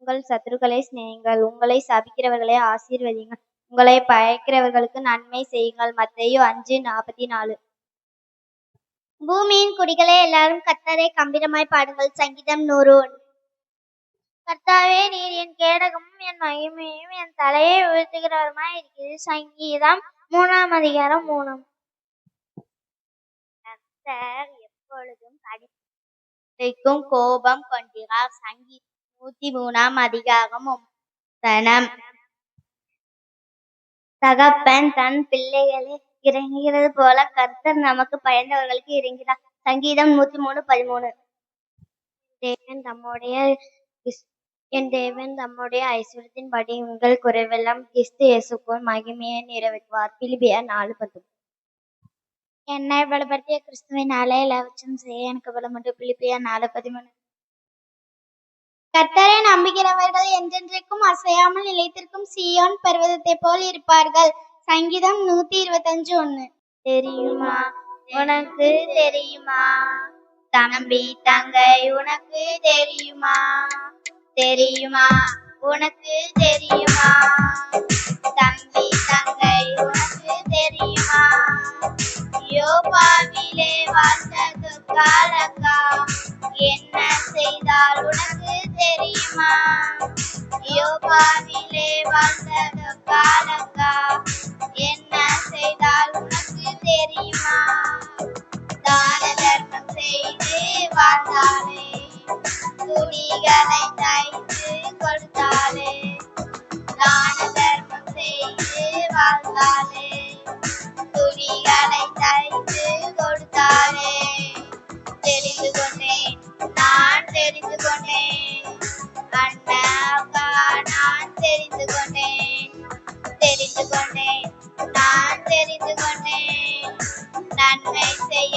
உங்கள் சத்துருக்களை சிநேகியுங்கள். உங்களை சபிக்கிறவர்களை ஆசீர்வதியுங்கள். உங்களை பயக்கிறவர்களுக்கு நன்மை செய்யுங்கள். மத்தேயு 5:44. பூமியின் குடிகளே, எல்லாரும் கர்த்தரை கம்பீரமாய் பாடுங்கள். சங்கீதம் 101. கர்த்தாவே, நீர் என் கேடகமும் என் மகிமையும் என் தலையை உயர்த்துகிறவருமாய் இருக்கிறது. சங்கீதம் 3:3. கர்த்தர் எப்பொழுதும் கடிக்கும் கோபம் கொண்டிருக்கிறார். சங்கீதம் 103. தகப்பன் தன் பிள்ளைகளை இறங்குகிறது போல கர்த்தர் நமக்கு பயந்தவர்களுக்கு இறங்கிறார். சங்கீதம் 103:13. என் தேவன் தம்முடைய ஐஸ்வர்யத்தின்படி உங்கள் குறைவெல்லாம் கிறிஸ்து இயேசுக்குள் மகிமையை நிறைவேற்றுவார். பிலிப்பியர் 4:10. என்னை பலப்படுத்திய கிறிஸ்துவினாலே எல்லாவற்றையும் செய்ய எனக்கு பலமுண்டு. பிலிப்பியர் 4:13. கர்த்தரை நம்புகிறவர்கள் என்றென்றைக்கும் அசையாமல் நிலைத்திருக்கும் சீயோன் பர்வதத்தை போல் இருப்பார்கள். சங்கீதம் 125:1. தெரியுமா, உனக்கு தெரியுமா, தம்பி தங்கை உனக்கு தெரியுமா, தெரியுமா, உனக்கு தெரியுமா, தம்பி தங்கை உனக்கு தெரியுமா, யோபாவிலே வாழ்ந்த துர்காலக்கா என்ன செய்தால் உனக்கு தெரியுமா, யோபாவிலே வாழ்ந்த துர்காலக்கா என்ன செய்தால் உனக்கு தெரியுமா, தான தர்மம் செய்து வாழ்ந்தாலே, துணிகளை தைத்து கொடுத்தாலே, தான தர்மம் செய்து வாழ்ந்தாலே, துணிகளை தைத்து கொடுத்தாலே, தெரிந்து கொண்டேன், நான் தெரிந்து கொண்டேன், அண்ணாக்கா நான் தெரிந்து கொண்டேன், தெரிந்து கொண்டேன், நான் தெரிந்து கொண்டேன், நன்மை செய்ய